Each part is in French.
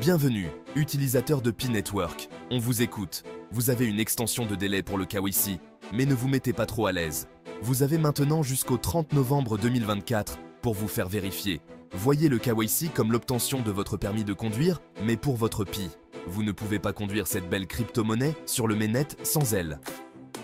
Bienvenue, utilisateur de Pi Network. On vous écoute. Vous avez une extension de délai pour le KYC, mais ne vous mettez pas trop à l'aise. Vous avez maintenant jusqu'au 30 novembre 2024 pour vous faire vérifier. Voyez le KYC comme l'obtention de votre permis de conduire, mais pour votre Pi. Vous ne pouvez pas conduire cette belle crypto-monnaie sur le mainnet sans elle.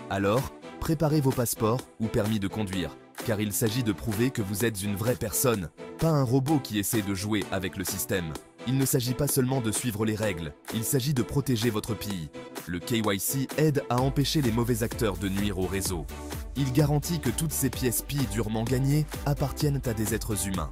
Alors, préparez vos passeports ou permis de conduire, car il s'agit de prouver que vous êtes une vraie personne, pas un robot qui essaie de jouer avec le système. Il ne s'agit pas seulement de suivre les règles, il s'agit de protéger votre Pi. Le KYC aide à empêcher les mauvais acteurs de nuire au réseau. Il garantit que toutes ces pièces Pi durement gagnées appartiennent à des êtres humains.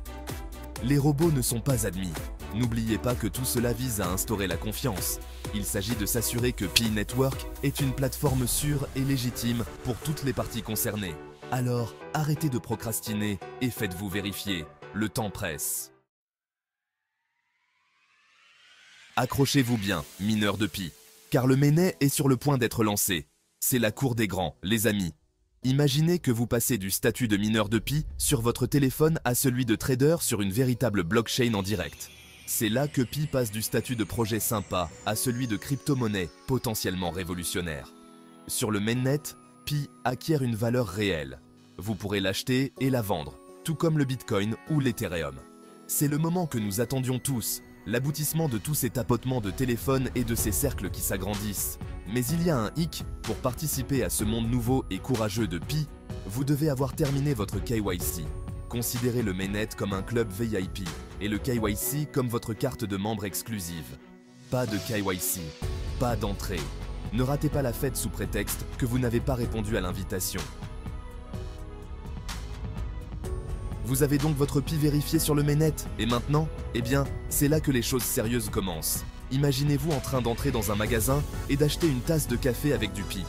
Les robots ne sont pas admis. N'oubliez pas que tout cela vise à instaurer la confiance. Il s'agit de s'assurer que Pi Network est une plateforme sûre et légitime pour toutes les parties concernées. Alors, arrêtez de procrastiner et faites-vous vérifier. Le temps presse. Accrochez-vous bien, mineurs de Pi, car le mainnet est sur le point d'être lancé. C'est la cour des grands, les amis. Imaginez que vous passez du statut de mineur de Pi sur votre téléphone à celui de trader sur une véritable blockchain en direct. C'est là que Pi passe du statut de projet sympa à celui de crypto-monnaie potentiellement révolutionnaire. Sur le mainnet, Pi acquiert une valeur réelle. Vous pourrez l'acheter et la vendre, tout comme le Bitcoin ou l'Ethereum. C'est le moment que nous attendions tous, l'aboutissement de tous ces tapotements de téléphone et de ces cercles qui s'agrandissent. Mais il y a un hic, pour participer à ce monde nouveau et courageux de Pi, vous devez avoir terminé votre KYC. Considérez le mainnet comme un club VIP et le KYC comme votre carte de membre exclusive. Pas de KYC, pas d'entrée. Ne ratez pas la fête sous prétexte que vous n'avez pas répondu à l'invitation. Vous avez donc votre Pi vérifié sur le mainnet, et maintenant, eh bien, c'est là que les choses sérieuses commencent. Imaginez-vous en train d'entrer dans un magasin et d'acheter une tasse de café avec du Pi,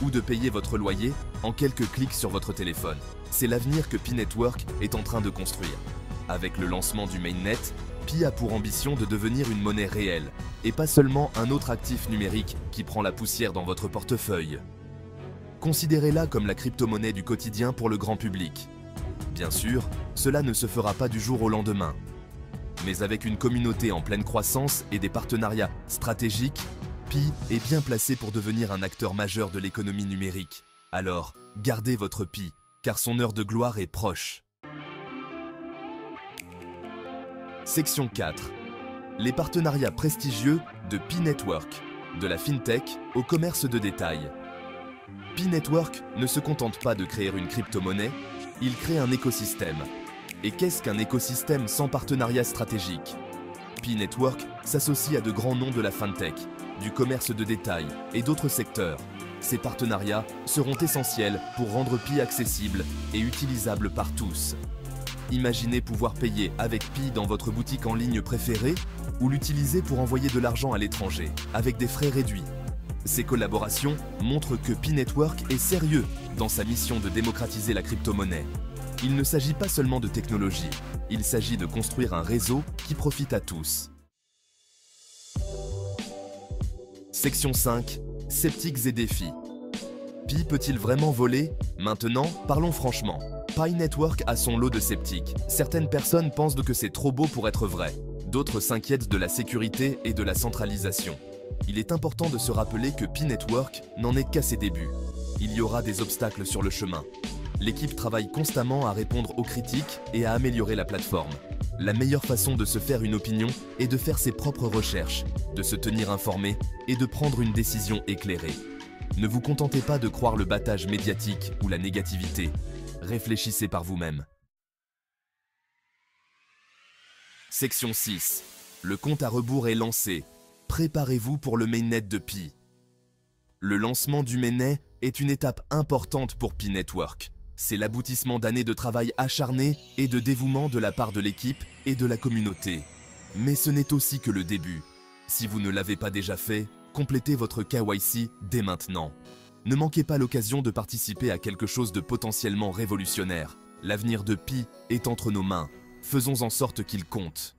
ou de payer votre loyer en quelques clics sur votre téléphone. C'est l'avenir que Pi Network est en train de construire. Avec le lancement du mainnet, Pi a pour ambition de devenir une monnaie réelle, et pas seulement un autre actif numérique qui prend la poussière dans votre portefeuille. Considérez-la comme la crypto-monnaie du quotidien pour le grand public. Bien sûr, cela ne se fera pas du jour au lendemain. Mais avec une communauté en pleine croissance et des partenariats stratégiques, Pi est bien placé pour devenir un acteur majeur de l'économie numérique. Alors, gardez votre Pi, car son heure de gloire est proche. Section 4. Les partenariats prestigieux de Pi Network, de la FinTech au commerce de détail. Pi Network ne se contente pas de créer une crypto-monnaie, il crée un écosystème. Et qu'est-ce qu'un écosystème sans partenariat stratégique? Pi Network s'associe à de grands noms de la FinTech, du commerce de détail et d'autres secteurs. Ces partenariats seront essentiels pour rendre Pi accessible et utilisable par tous. Imaginez pouvoir payer avec Pi dans votre boutique en ligne préférée ou l'utiliser pour envoyer de l'argent à l'étranger, avec des frais réduits. Ces collaborations montrent que Pi Network est sérieux dans sa mission de démocratiser la crypto-monnaie. Il ne s'agit pas seulement de technologie, il s'agit de construire un réseau qui profite à tous. Section 5. Sceptiques et défis. Pi peut-il vraiment voler? Maintenant, parlons franchement. Pi Network a son lot de sceptiques. Certaines personnes pensent que c'est trop beau pour être vrai. D'autres s'inquiètent de la sécurité et de la centralisation. Il est important de se rappeler que Pi Network n'en est qu'à ses débuts. Il y aura des obstacles sur le chemin. L'équipe travaille constamment à répondre aux critiques et à améliorer la plateforme. La meilleure façon de se faire une opinion est de faire ses propres recherches, de se tenir informé et de prendre une décision éclairée. Ne vous contentez pas de croire le battage médiatique ou la négativité. Réfléchissez par vous-même. Section 6. Le compte à rebours est lancé. Préparez-vous pour le mainnet de Pi. Le lancement du mainnet est une étape importante pour Pi Network. C'est l'aboutissement d'années de travail acharné et de dévouement de la part de l'équipe et de la communauté. Mais ce n'est aussi que le début. Si vous ne l'avez pas déjà fait, complétez votre KYC dès maintenant. Ne manquez pas l'occasion de participer à quelque chose de potentiellement révolutionnaire. L'avenir de Pi est entre nos mains. Faisons en sorte qu'il compte.